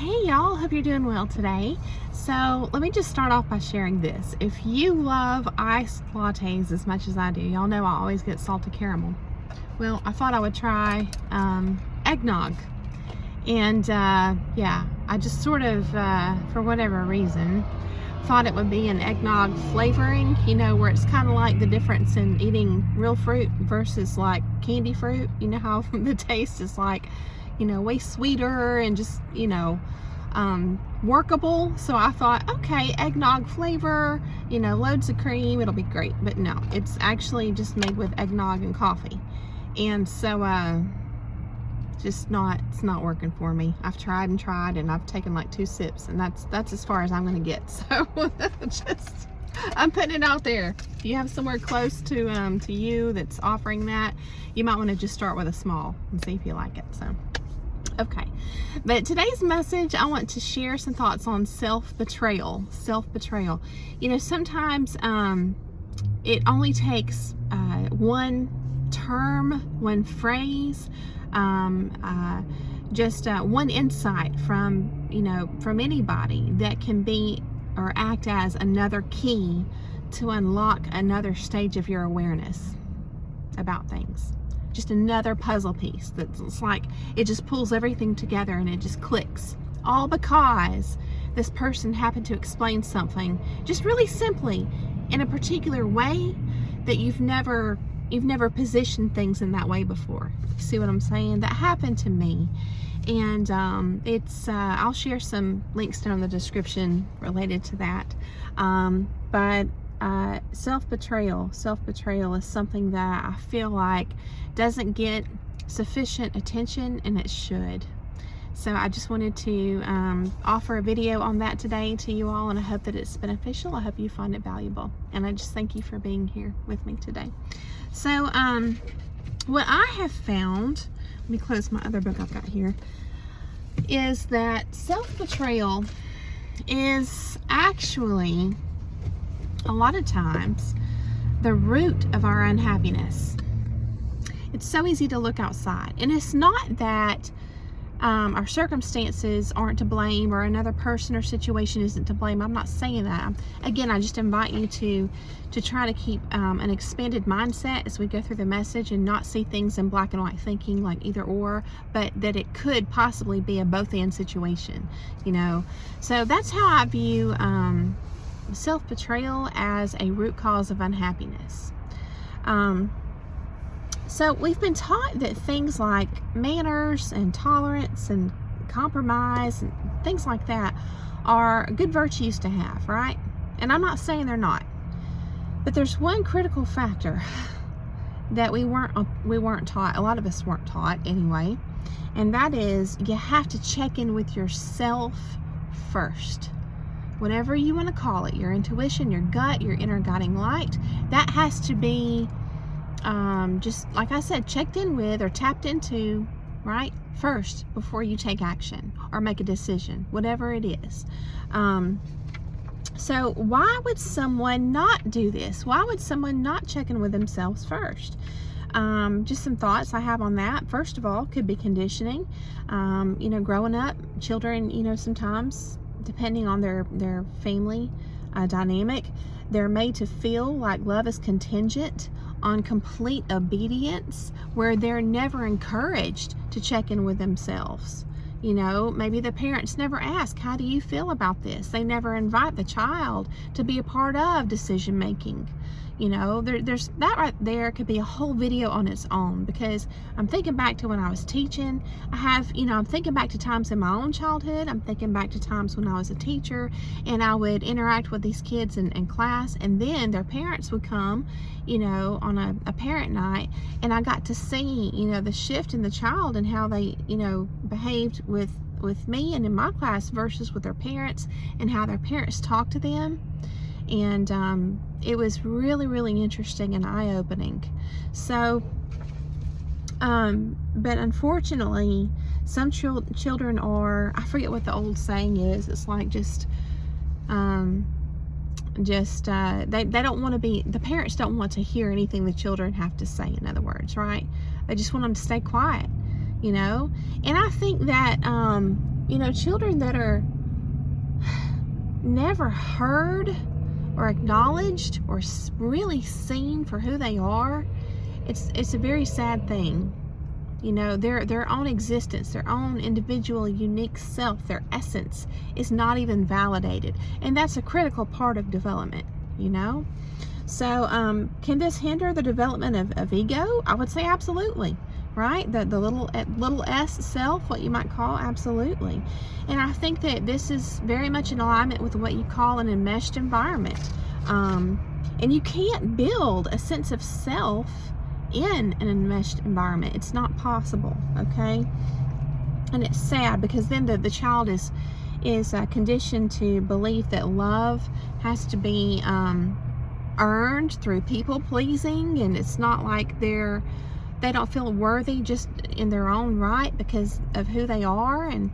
Hey y'all, hope you're doing well today. So let me just start off by sharing this. If you love iced lattes as much as I do, y'all know I always get salted caramel. Well, I thought I would try eggnog. And yeah, I just sort of, for whatever reason, thought it would be an eggnog flavoring, where it's kind of like the difference in eating real fruit versus like candy fruit. You know how the taste is like, way sweeter and just, workable. So I thought, okay, eggnog flavor, loads of cream, it'll be great. But no, it's actually just made with eggnog and coffee. And so, it's not working for me. I've tried and I've taken like 2 sips, and that's as far as I'm gonna get. So I'm putting it out there. If you have somewhere close to you that's offering that, you might want to just start with a small and see if you like it. So okay, but today's message, I want to share some thoughts on self-betrayal. Sometimes it only takes one term, one phrase, just one insight from anybody that can be or act as another key to unlock another stage of your awareness about things. Just another puzzle piece that's like it just pulls everything together and it just clicks, all because this person happened to explain something just really simply in a particular way that you've never positioned things in that way before. You see what I'm saying? That happened to me. And I'll share some links down in the description related to that. But self-betrayal is something that I feel like doesn't get sufficient attention, and it should. So I just wanted to offer a video on that today to you all, and I hope that it's beneficial. I hope you find it valuable, and I just thank you for being here with me today. So what I have found, let me close my other book I've got here, is that self-betrayal is actually a lot of times the root of our unhappiness. It's so easy to look outside, and it's not that our circumstances aren't to blame or another person or situation isn't to blame. I'm not saying that. Again, I just invite you to try to keep an expanded mindset as we go through the message and not see things in black and white thinking like either or, but that it could possibly be a both and situation, So that's how I view self-betrayal as a root cause of unhappiness. So we've been taught that things like manners and tolerance and compromise and things like that are good virtues to have, right? And I'm not saying they're not, but there's one critical factor that we weren't taught. A lot of us weren't taught anyway, and that is you have to check in with yourself first. Whatever you want to call it, your intuition, your gut, your inner guiding light, that has to be just like I said, checked in with or tapped into, right, first before you take action or make a decision, whatever it is. So why would someone not do this? Why would someone not check in with themselves first? Just some thoughts I have on that. First of all, could be conditioning. Growing up, children, sometimes depending on their family dynamic, they're made to feel like love is contingent on complete obedience, where they're never encouraged to check in with themselves. Maybe the parents never ask, how do you feel about this? They never invite the child to be a part of decision making. There's that right there could be a whole video on its own, because I'm thinking back to when I was teaching. I'm thinking back to times in my own childhood. I'm thinking back to times when I was a teacher and I would interact with these kids in class, and then their parents would come, on a parent night, and I got to see, the shift in the child and how they, behaved with me and in my class versus with their parents, and how their parents talked to them. And it was really, really interesting and eye-opening. So, but unfortunately, some children are, I forget what the old saying is, it's like they don't want to be, the parents don't want to hear anything the children have to say, in other words, right? They just want them to stay quiet, And I think that children that are never heard or acknowledged or really seen for who they are, it's a very sad thing. Their own existence, their own individual, unique self, their essence is not even validated. And that's a critical part of development, So, can this hinder the development of ego? I would say absolutely, right? The little s self, what you might call, absolutely. And I think that this is very much in alignment with what you call an enmeshed environment. And you can't build a sense of self in an enmeshed environment. It's not possible, okay? And it's sad because then the child is conditioned to believe that love has to be earned through people pleasing, and it's not like they don't feel worthy just in their own right because of who they are, and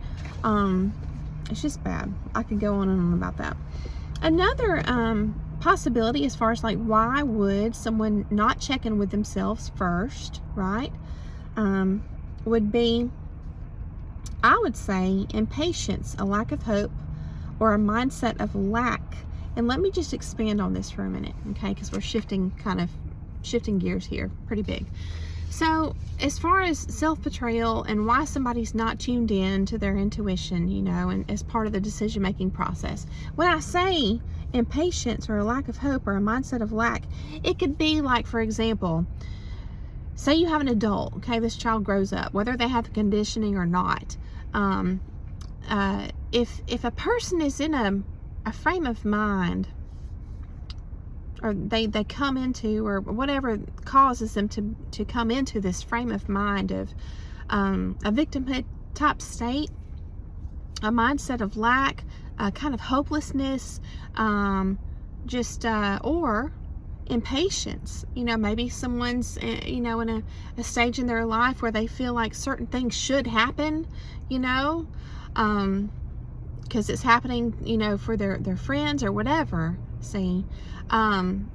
it's just bad. I could go on and on about that. Another possibility, as far as like why would someone not check in with themselves first, right, would be, I would say, impatience, a lack of hope, or a mindset of lack. And let me just expand on this for a minute, okay, because we're shifting gears here pretty big. So as far as self-betrayal and why somebody's not tuned in to their intuition, and as part of the decision-making process, when I say impatience or a lack of hope or a mindset of lack, it could be like, for example, say you have an adult, okay, this child grows up, whether they have the conditioning or not. If a person is in a frame of mind, or they come into, or whatever causes them to come into this frame of mind of a victimhood type state, a mindset of lack, a kind of hopelessness, or impatience. Maybe someone's in a stage in their life where they feel like certain things should happen, because it's happening, for their friends or whatever. See, then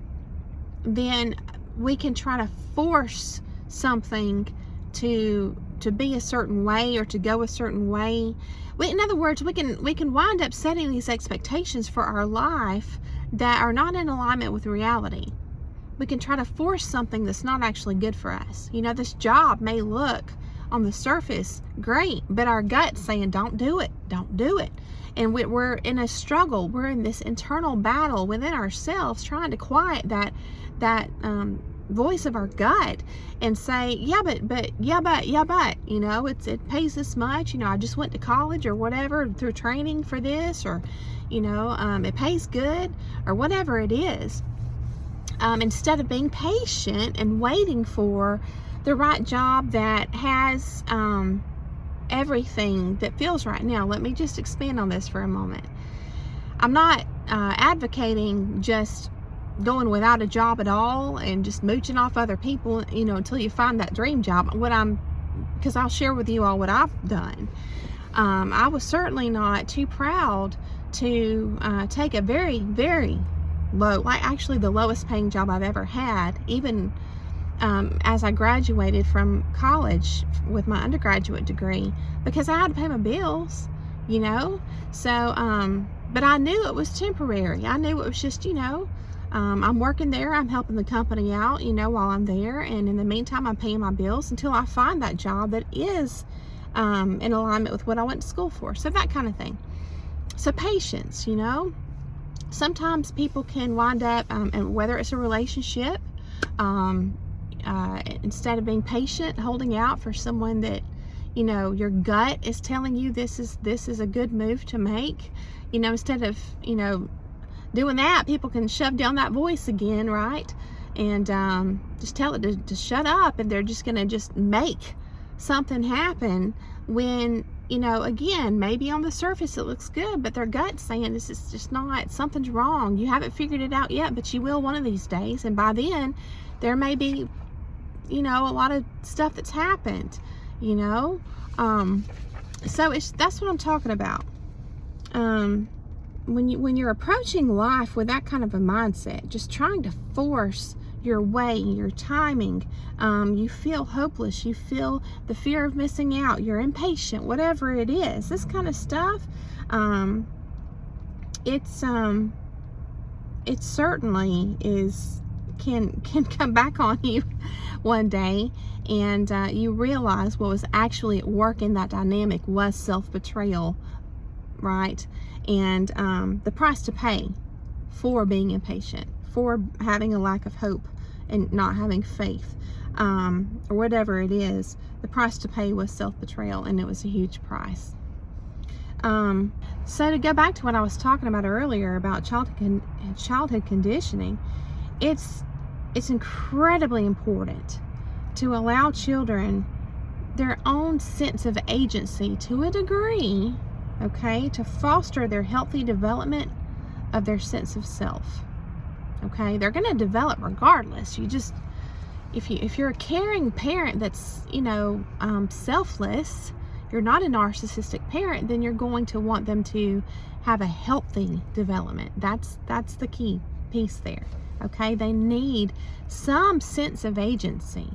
we can try to force something to be a certain way or to go a certain way. In other words, we can wind up setting these expectations for our life that are not in alignment with reality. We can try to force something that's not actually good for us. This job may look on the surface great, but our gut's saying, don't do it. And we're in a struggle. We're in this internal battle within ourselves, trying to quiet that voice of our gut and say, it pays this much. I just went to college or whatever through training for this, or it pays good, or whatever it is. Instead of being patient and waiting for the right job that has everything that feels right. Now, let me just expand on this for a moment. I'm not advocating just going without a job at all and just mooching off other people, until you find that dream job. Because I'll share with you all what I've done. I was certainly not too proud to take a very, very low, like actually the lowest paying job I've ever had, even as I graduated from college with my undergraduate degree, because I had to pay my bills, so but I knew it was temporary. I knew it was just, I'm working there, I'm helping the company out, while I'm there, and in the meantime I'm paying my bills until I find that job that is in alignment with what I went to school for. So that kind of thing. So patience, sometimes people can wind up, and whether it's a relationship, instead of being patient, holding out for someone that your gut is telling you this is a good move to make, instead of doing that, people can shove down that voice again, right, and just tell it to shut up, and they're just gonna just make something happen when again, maybe on the surface it looks good, but their gut's saying this is just not, something's wrong. You haven't figured it out yet, but you will one of these days, and by then there may be a lot of stuff that's happened, so that's what I'm talking about. When you're approaching life with that kind of a mindset, just trying to force your way, your timing. You feel hopeless. You feel the fear of missing out. You're impatient, whatever it is. This kind of stuff, it certainly can come back on you one day, and you realize what was actually at work in that dynamic was self-betrayal, right? And the price to pay for being impatient, for having a lack of hope and not having faith, or whatever it is, the price to pay was self-betrayal, and it was a huge price. So to go back to what I was talking about earlier about childhood conditioning, it's incredibly important to allow children their own sense of agency to a degree, okay, to foster their healthy development of their sense of self. Okay, they're going to develop regardless. You just, if you're a caring parent that's, selfless, you're not a narcissistic parent, then you're going to want them to have a healthy development. That's the key piece there. Okay, they need some sense of agency.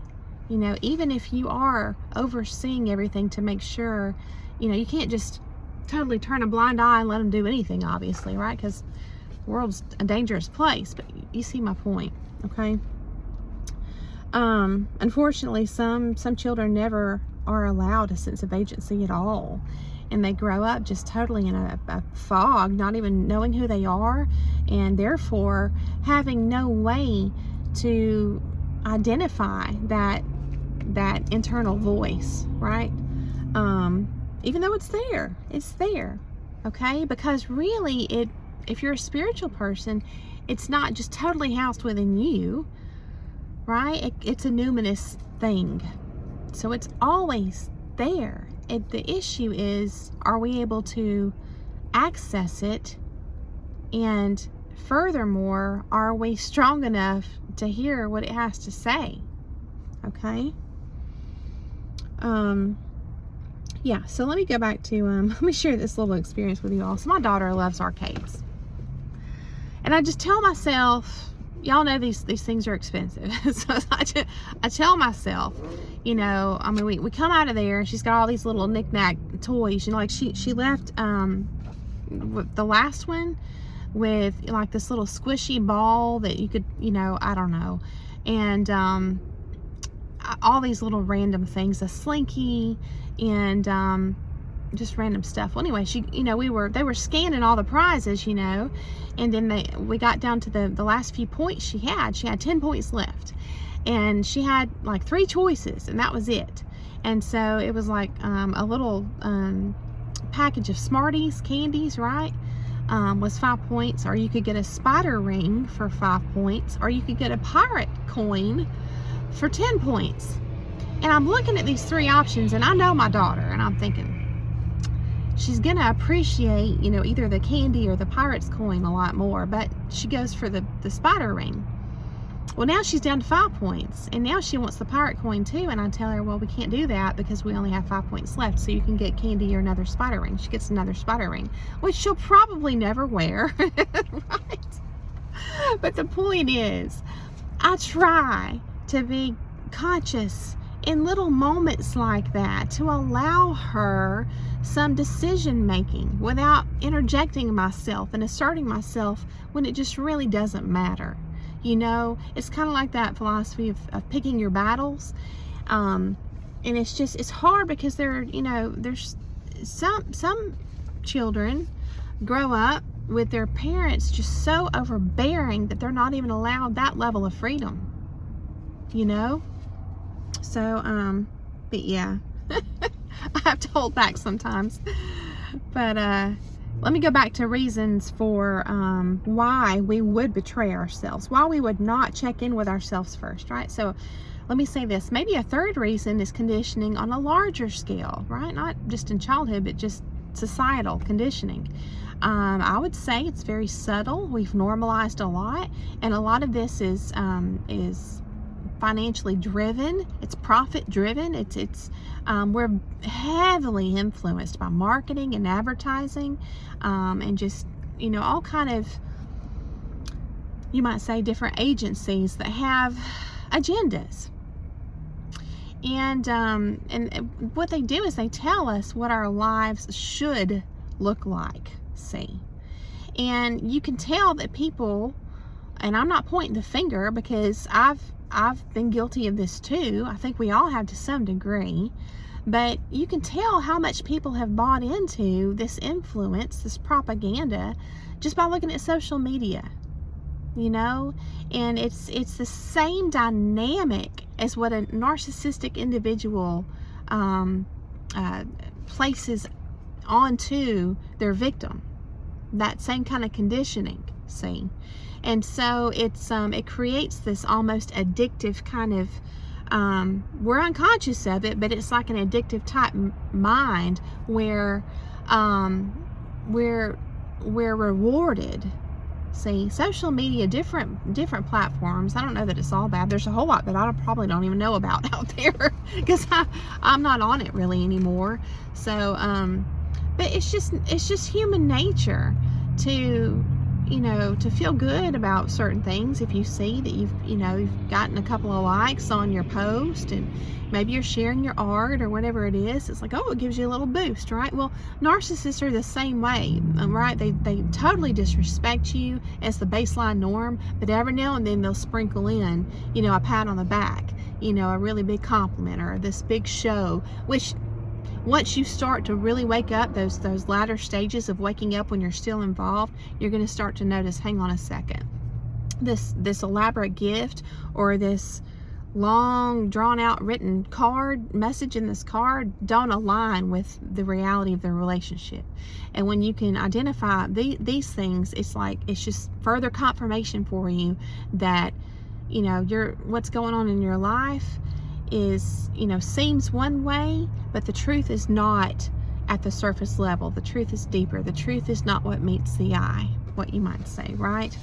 Even if you are overseeing everything to make sure, you can't just totally turn a blind eye and let them do anything, obviously, right? Because the world's a dangerous place, but you see my point, okay? Unfortunately, some children never are allowed a sense of agency at all, and they grow up just totally in a fog, not even knowing who they are, and therefore having no way to identify that internal voice, right? Even though it's there, okay? Because really, if you're a spiritual person, it's not just totally housed within you, right? It's a numinous thing, so it's always there. The issue is, are we able to access it? And furthermore, are we strong enough to hear what it has to say? Okay? Yeah, so let me go back to, let me share this little experience with you all. So my daughter loves arcades. And I just tell myself, y'all know these things are expensive. So I tell myself, we come out of there and she's got all these little knick-knack toys. Like she left the last one with like this little squishy ball that you could, I don't know. And all these little random things, a slinky, and just random stuff. Well, anyway, they were scanning all the prizes, and then we got down to the last few points she had. She had 10 points left, and she had like 3 choices, and that was it. And so it was like a little package of Smarties candies, right? Was 5 points, or you could get a spider ring for 5 points, or you could get a pirate coin for 10 points. And I'm looking at these 3 options, and I know my daughter, and I'm thinking she's gonna appreciate, either the candy or the pirate's coin a lot more, but she goes for the spider ring. Well, now she's down to 5 points, and now she wants the pirate coin too, and I tell her, well, we can't do that because we only have 5 points left, so you can get candy or another spider ring. She gets another spider ring, which she'll probably never wear, right? But the point is, I try to be conscious in little moments like that to allow her some decision making without interjecting myself and asserting myself when it just really doesn't matter. It's kind of like that philosophy of picking your battles, and it's hard because there's some children grow up with their parents just so overbearing that they're not even allowed that level of freedom. So, but yeah, I have to hold back sometimes. But let me go back to reasons for why we would betray ourselves, why we would not check in with ourselves first, right? So let me say this. Maybe a third reason is conditioning on a larger scale, right? Not just in childhood, but just societal conditioning. I would say it's very subtle. We've normalized a lot, and a lot of this is financially driven. It's profit driven. We're heavily influenced by marketing and advertising, and just all kind of you might say, different agencies that have agendas. And what they do is they tell us what our lives should look like, see. And you can tell that people, and I'm not pointing the finger because I've been guilty of this too. I think we all have to some degree. But you can tell how much people have bought into this influence, this propaganda, just by looking at social media, you know? And it's the same dynamic as what a narcissistic individual places onto their victim. That same kind of conditioning, see? And so it creates this almost addictive kind of, we're unconscious of it, but it's like an addictive type mind where we're rewarded. See, social media, different platforms. I don't know that it's all bad. There's a whole lot that I probably don't even know about out there because I'm not on it really anymore. So, but it's just human nature to, you know, to feel good about certain things. If you see that you've gotten a couple of likes on your post, and maybe you're sharing your art or whatever it is, it's like, oh, it gives you a little boost, right? Well, narcissists are the same way, right? They totally disrespect you as the baseline norm, but every now and then they'll sprinkle in, you know, a pat on the back, you know, a really big compliment or this big show, which once you start to really wake up, those latter stages of waking up when you're still involved, you're going to start to notice, hang on a second, this elaborate gift or this long drawn out written message in this card don't align with the reality of the relationship. And when you can identify these things, it's just further confirmation for you that, you know, what's going on in your life is, you know, seems one way, but the truth is not at the surface level. The truth is deeper. The truth is not what meets the eye, what you might say, right?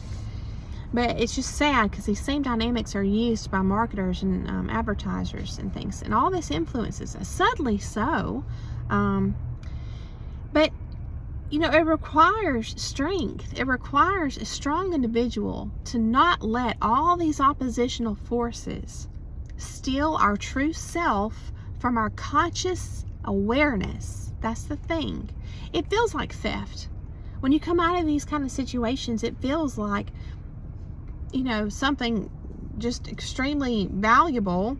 But it's just sad because these same dynamics are used by marketers and advertisers and things, and all this influences us, subtly so. But, you know, it requires strength. It requires a strong individual to not let all these oppositional forces steal our true self from our conscious awareness. That's the thing. It feels like theft. When you come out of these kind of situations, it feels like, you know, something just extremely valuable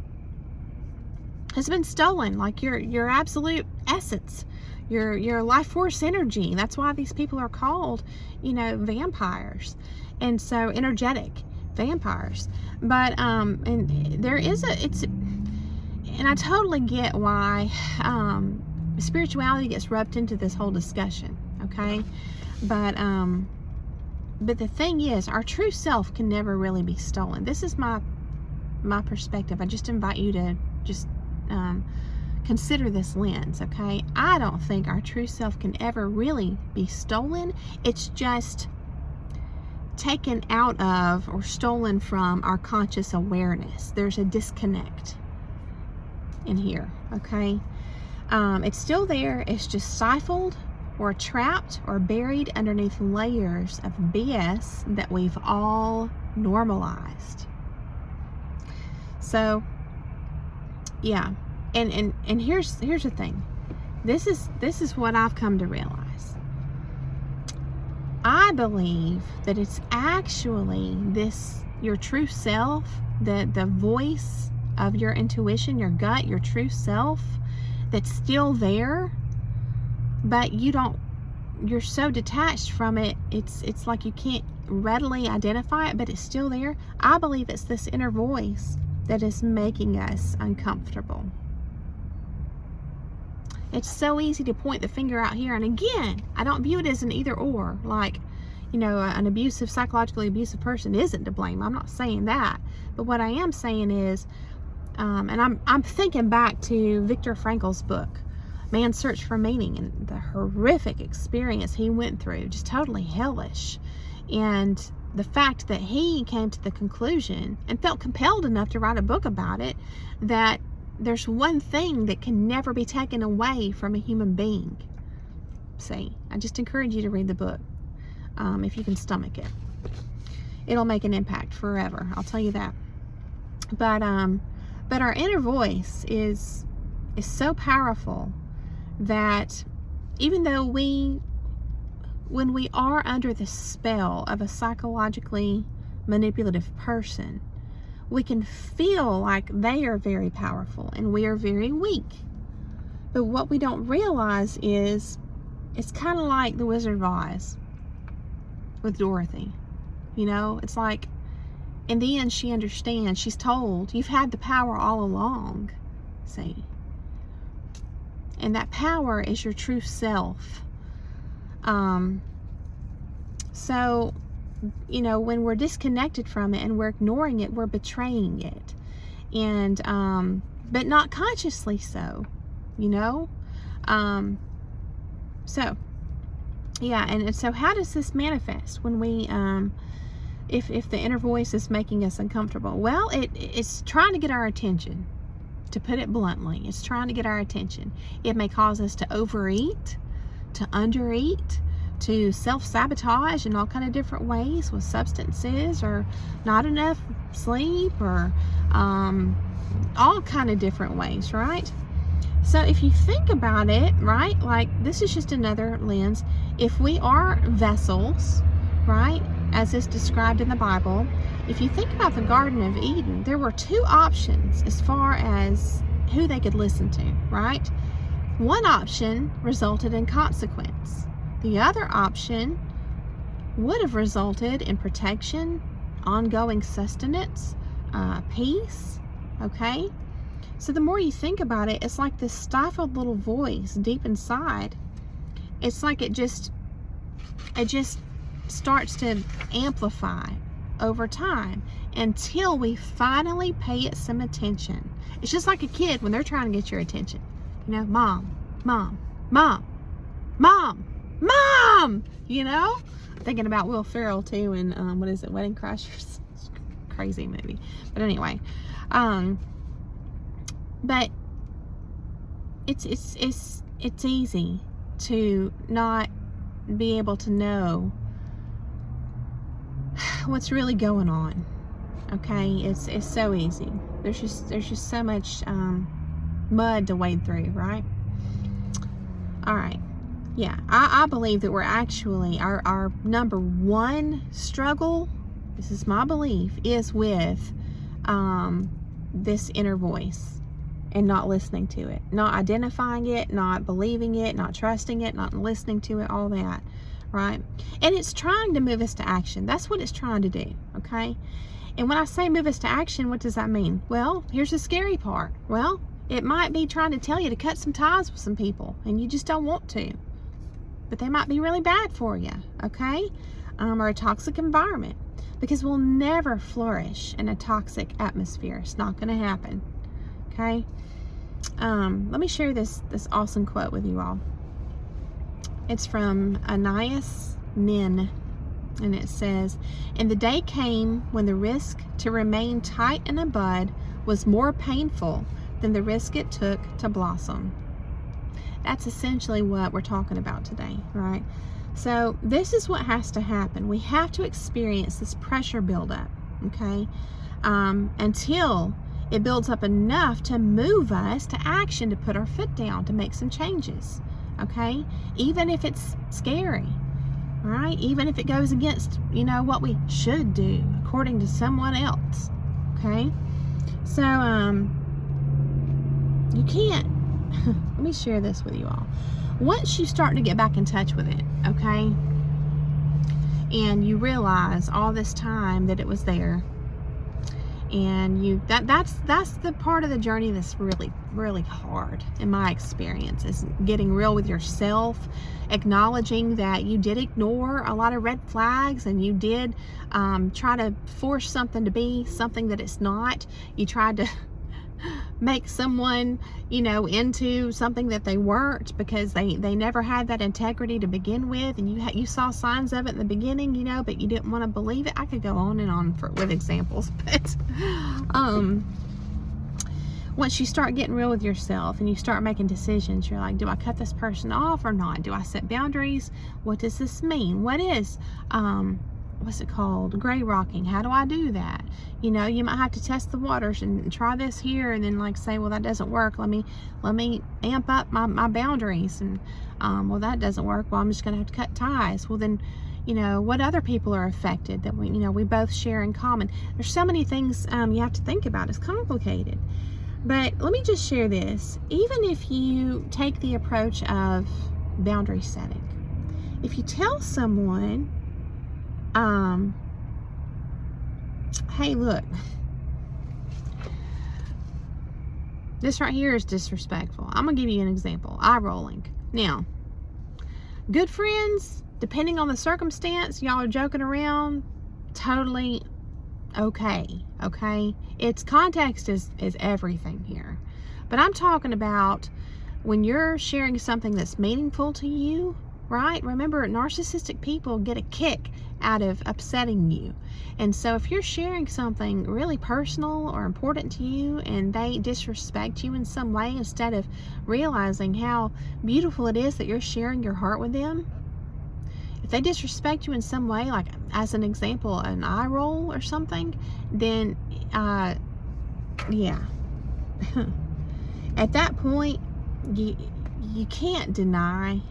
has been stolen, like your absolute essence, your life force energy. That's why these people are called, you know, vampires. And so energetic vampires. But and there is and I totally get why spirituality gets rubbed into this whole discussion, okay? But the thing is, our true self can never really be stolen. This is my perspective. I just invite you to just consider this lens, okay? I don't think our true self can ever really be stolen. It's just taken out of or stolen from our conscious awareness. There's a disconnect in here, okay? It's still there. It's just stifled or trapped or buried underneath layers of BS that we've all normalized. So, yeah. And here's the thing. This is what I've come to realize. I believe that it's actually your true self, the voice of your intuition, your gut, your true self, that's still there, but you're so detached from it, it's like you can't readily identify it, but it's still there. I believe it's this inner voice that is making us uncomfortable. It's so easy to point the finger out here, and again, I don't view it as an either or, like, you know, an psychologically abusive person isn't to blame. I'm not saying that, but what I am saying is, and I'm thinking back to Viktor Frankl's book, Man's Search for Meaning, and the horrific experience he went through, just totally hellish. And the fact that he came to the conclusion and felt compelled enough to write a book about it, that there's one thing that can never be taken away from a human being. See, I just encourage you to read the book, if you can stomach it. it'll make an impact forever. I'll tell you that. But our inner voice is so powerful that even though when we are under the spell of a psychologically manipulative person, we can feel like they are very powerful and we are very weak. But what we don't realize is it's kind of like the Wizard of Oz with Dorothy. You know, it's like in the end she understands. She's told, you've had the power all along, see. And that power is your true self. So, you know, when we're disconnected from it and we're ignoring it, we're betraying it. And, but not consciously so, you know? So, yeah, and so how does this manifest when we, if the inner voice is making us uncomfortable? Well, it's trying to get our attention, to put it bluntly. It's trying to get our attention. It may cause us to overeat, to undereat, to self-sabotage in all kind of different ways with substances or not enough sleep or all kind of different ways, right? So if you think about it, right, like this is just another lens. If we are vessels, right, as is described in the Bible, if you think about the Garden of Eden, there were two options as far as who they could listen to, right? One option resulted in consequence. The other option would have resulted in protection, ongoing sustenance, peace, okay? So the more you think about it, it's like this stifled little voice deep inside. It's like it just starts to amplify over time until we finally pay it some attention. It's just like a kid when they're trying to get your attention. You know, mom, mom, mom, mom, mom, you know? Thinking about Will Ferrell too and what is it, Wedding Crashers? Crazy movie. But anyway, but it's easy to not be able to know what's really going on. Okay, it's so easy. There's just so much mud to wade through, right? All right. Yeah, I believe that we're actually our number one struggle, this is my belief, is with this inner voice and not listening to it, not identifying it, not believing it, not trusting it, not listening to it, all that, right? And it's trying to move us to action. That's what it's trying to do, okay? And when I say move us to action, what does that mean? Well, here's the scary part. Well, it might be trying to tell you to cut some ties with some people and you just don't want to. But they might be really bad for you, okay? Or a toxic environment. Because we'll never flourish in a toxic atmosphere. It's not going to happen, okay? Let me share this awesome quote with you all. It's from Anais Nin, and it says, "And the day came when the risk to remain tight in a bud was more painful than the risk it took to blossom." That's essentially what we're talking about today, right? So this is what has to happen. We have to experience this pressure buildup, okay, until it builds up enough to move us to action, to put our foot down, to make some changes, okay? Even if it's scary, right? Even if it goes against, you know, what we should do according to someone else, okay? So, you can't, let me share this with you all. Once you start to get back in touch with it, okay, and you realize all this time that it was there, and that's the part of the journey that's really hard in my experience, is getting real with yourself, acknowledging that you did ignore a lot of red flags, and you did try to force something to be something that it's not. You tried to make someone, you know, into something that they weren't, because they never had that integrity to begin with, and you saw signs of it in the beginning, you know, but you didn't want to believe it. I could go on and on with examples, but once you start getting real with yourself and you start making decisions, you're like, do I cut this person off or not? Do I set boundaries? What does this mean? What what's it called? Gray rocking. How do I do that? You know, you might have to test the waters and try this here, and then like say, well, that doesn't work. Let me amp up my boundaries, and well, that doesn't work. Well, I'm just gonna have to cut ties. Well, then, you know, what other people are affected that we both share in common. There's so many things you have to think about. It's complicated. But let me just share this. Even if you take the approach of boundary setting, if you tell someone, hey, look, this right here is disrespectful. I'm gonna give you an example. Eye rolling. Now, good friends, depending on the circumstance, y'all are joking around, totally okay. It's context is everything here. But I'm talking about when you're sharing something that's meaningful to you, right? Remember, narcissistic people get a kick out of upsetting you. And so if you're sharing something really personal or important to you and they disrespect you in some way, instead of realizing how beautiful it is that you're sharing your heart with them, if they disrespect you in some way, like as an example, an eye roll or something, then yeah. At that point, you can't deny.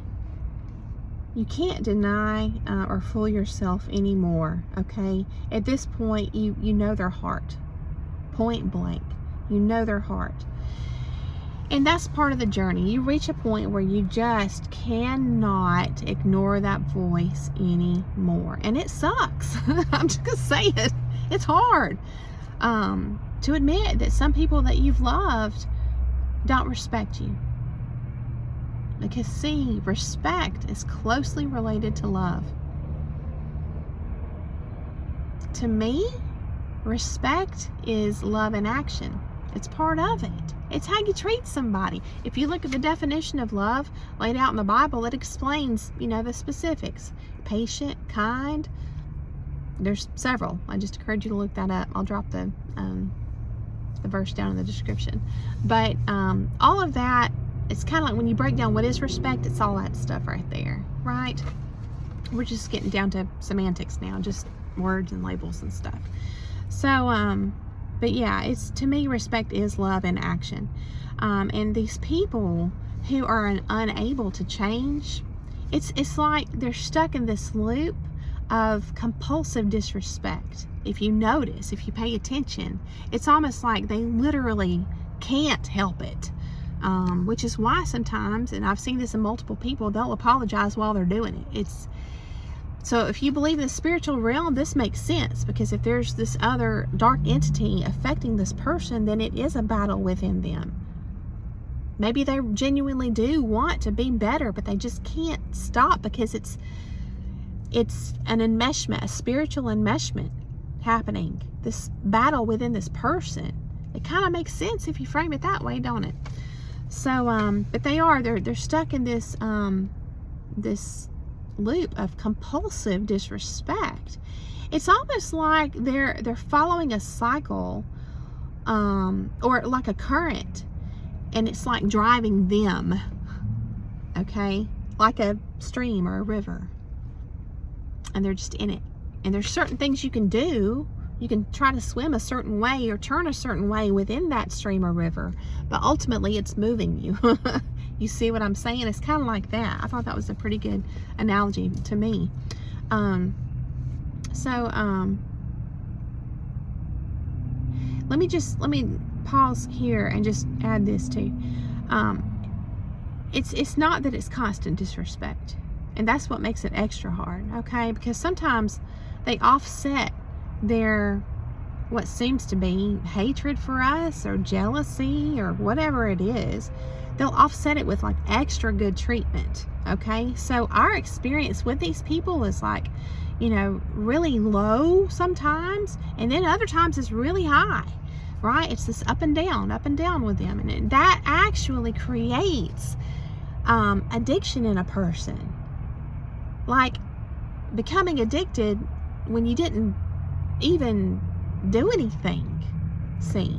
You can't deny or fool yourself anymore, okay? At this point, you know their heart. Point blank. You know their heart. And that's part of the journey. You reach a point where you just cannot ignore that voice anymore. And it sucks. I'm just going to say it. It's hard to admit that some people that you've loved don't respect you. Because see, respect is closely related to love. To me, respect is love in action. It's part of it. It's how you treat somebody. If you look at the definition of love laid out in the Bible, it explains, the specifics. Patient, kind. There's several. I just encourage you to look that up. I'll drop the verse down in the description. But all of that, it's kind of like when you break down what is respect, it's all that stuff right there, right? We're just getting down to semantics now, just words and labels and stuff. So, but yeah, it's, to me, respect is love in action. And these people who are unable to change, it's like they're stuck in this loop of compulsive disrespect. If you notice, if you pay attention, it's almost like they literally can't help it. Which is why sometimes, and I've seen this in multiple people, they'll apologize while they're doing it. So if you believe in the spiritual realm, this makes sense, because if there's this other dark entity affecting this person, then it is a battle within them. Maybe they genuinely do want to be better, but they just can't stop because it's an enmeshment, a spiritual enmeshment happening. This battle within this person. It kind of makes sense if you frame it that way, don't it? So, but they're stuck in this this loop of compulsive disrespect. It's almost like they're following a cycle, or like a current, and it's like driving them, okay, like a stream or a river, and they're just in it. And there's certain things you can do. You can try to swim a certain way or turn a certain way within that stream or river, but ultimately it's moving you. You see what I'm saying? It's kind of like that. I thought that was a pretty good analogy to me. Let me pause here and just add this too. It's not that it's constant disrespect, and that's what makes it extra hard, okay? Because sometimes they offset their what seems to be hatred for us or jealousy or whatever it is. They'll offset it with like extra good treatment, okay? So our experience with these people is like, really low sometimes, and then other times it's really high, right? It's this up and down with them, and that actually creates addiction in a person. Like becoming addicted when you didn't even do anything. See,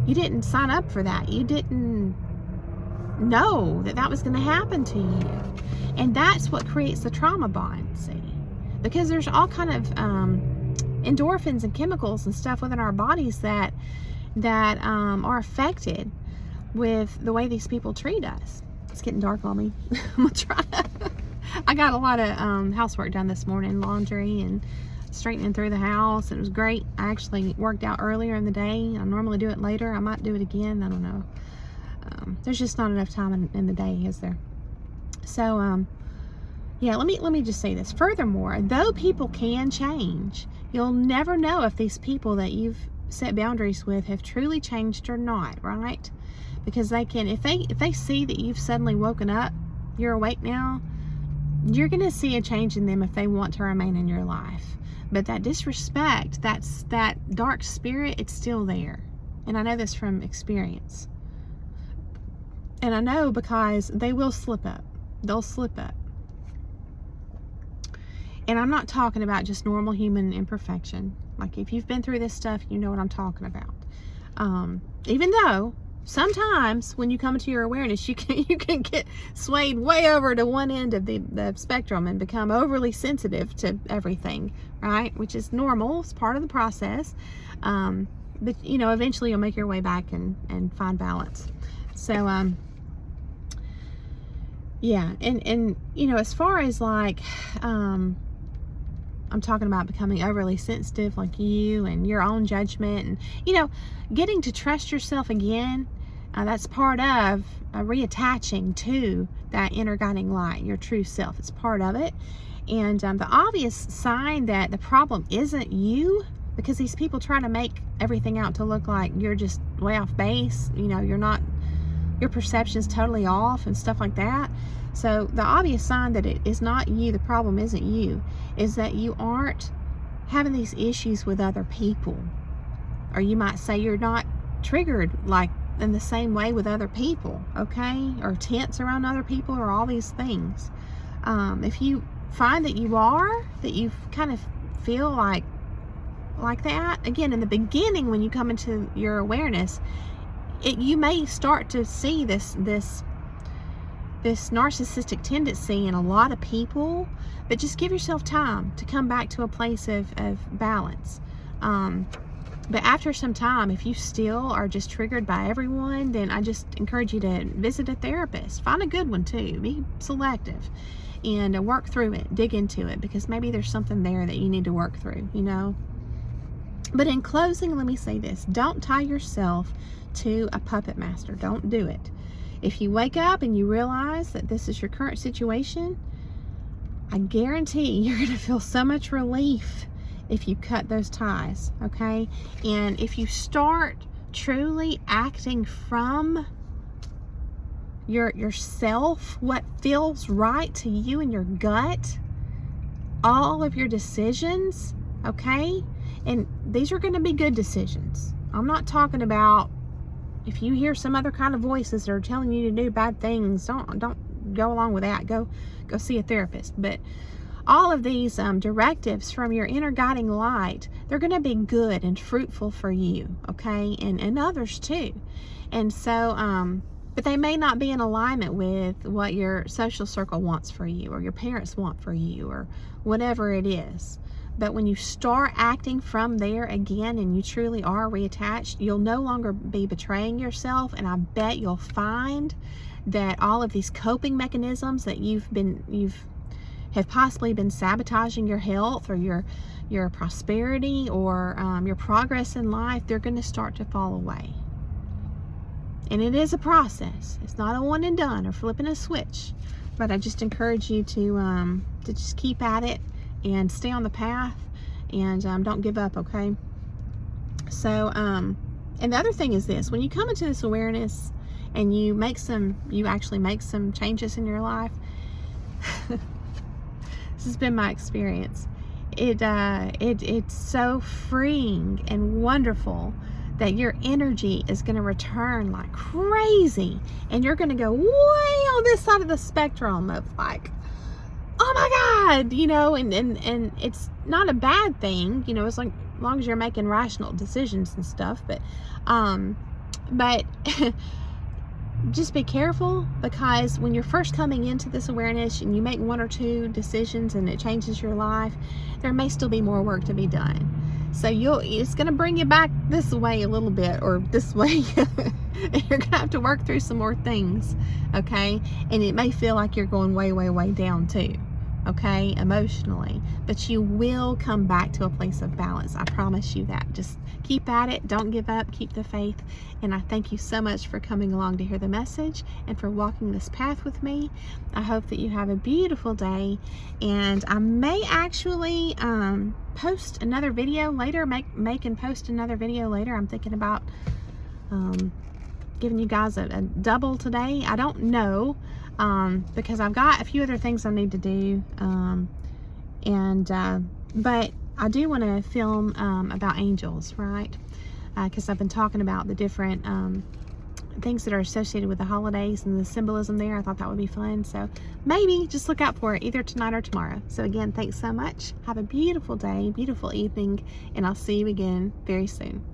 you didn't sign up for that. You didn't know that was going to happen to you, and that's what creates the trauma bond. See, because there's all kind of endorphins and chemicals and stuff within our bodies that are affected with the way these people treat us. It's getting dark on me. I'm gonna try. I got a lot of housework done this morning, laundry and straightening through the house. It was great. I actually worked out earlier in the day. I normally do it later. I might do it again. I don't know. There's just not enough time in the day, is there? So, yeah, let me just say this. Furthermore, though people can change, you'll never know if these people that you've set boundaries with have truly changed or not, right? Because they can, if they see that you've suddenly woken up, you're awake now, you're going to see a change in them if they want to remain in your life. But that disrespect, that dark spirit, it's still there. And I know this from experience. And I know because they will slip up. They'll slip up. And I'm not talking about just normal human imperfection. Like, if you've been through this stuff, you know what I'm talking about. Even though sometimes when you come into your awareness, you can get swayed way over to one end of the spectrum and become overly sensitive to everything, right? Which is normal. It's part of the process. But, you know, eventually you'll make your way back and find balance. So, yeah. And, you know, as far as like, I'm talking about becoming overly sensitive like you and your own judgment and, you know, getting to trust yourself again. That's part of reattaching to that inner guiding light, your true self. It's part of it. And the obvious sign that the problem isn't you, because these people try to make everything out to look like you're just way off base. You know, you're not, your perception's totally off and stuff like that. So the obvious sign that it is not you, the problem isn't you, is that you aren't having these issues with other people. Or you might say you're not triggered like in the same way with other people, okay? Or tense around other people, or all these things. If you find that you are, that you kind of feel like that, again, in the beginning when you come into your awareness, you may start to see this narcissistic tendency in a lot of people, but just give yourself time to come back to a place of balance. But after some time, if you still are just triggered by everyone, then I just encourage you to visit a therapist. Find a good one too. Be selective and work through it, dig into it, because maybe there's something there that you need to work through, you know. But in closing, let me say this. Don't tie yourself to a puppet master. Don't do it. If you wake up and you realize that this is your current situation, I guarantee you're going to feel so much relief if you cut those ties, okay? And if you start truly acting from yourself, what feels right to you in your gut, all of your decisions, okay? And these are going to be good decisions. I'm not talking about if you hear some other kind of voices that are telling you to do bad things, don't go along with that. Go see a therapist. But all of these directives from your inner guiding light, they're going to be good and fruitful for you, okay? And others too. And so, but they may not be in alignment with what your social circle wants for you, or your parents want for you, or whatever it is. But when you start acting from there again and you truly are reattached, you'll no longer be betraying yourself. And I bet you'll find that all of these coping mechanisms that have possibly been sabotaging your health or your prosperity or your progress in life, they're going to start to fall away. And it is a process. It's not a one and done or flipping a switch. But I just encourage you to just keep at it and stay on the path, and don't give up, okay? So, and the other thing is this: when you come into this awareness and you actually make some changes in your life, this has been my experience. It's so freeing and wonderful that your energy is going to return like crazy, and you're going to go way on this side of the spectrum of like, oh my God, you know, and it's not a bad thing, you know, as long as you're making rational decisions and stuff, but just be careful, because when you're first coming into this awareness and you make 1 or 2 decisions and it changes your life, there may still be more work to be done. So it's going to bring you back this way a little bit, or this way. You're going to have to work through some more things, okay? And it may feel like you're going way, way, way down too, okay, emotionally. But you will come back to a place of balance. I promise you that. Just keep at it. Don't give up. Keep the faith. And I thank you so much for coming along to hear the message and for walking this path with me. I hope that you have a beautiful day. And I may actually post another video later, make and post another video later. I'm thinking about giving you guys a double today. I don't know, because I've got a few other things I need to do, but I do want to film about angels, right? Because I've been talking about the different things that are associated with the holidays and the symbolism there. I thought that would be fun, so maybe just look out for it either tonight or tomorrow. So again, thanks so much. Have a beautiful day, beautiful evening, and I'll see you again very soon.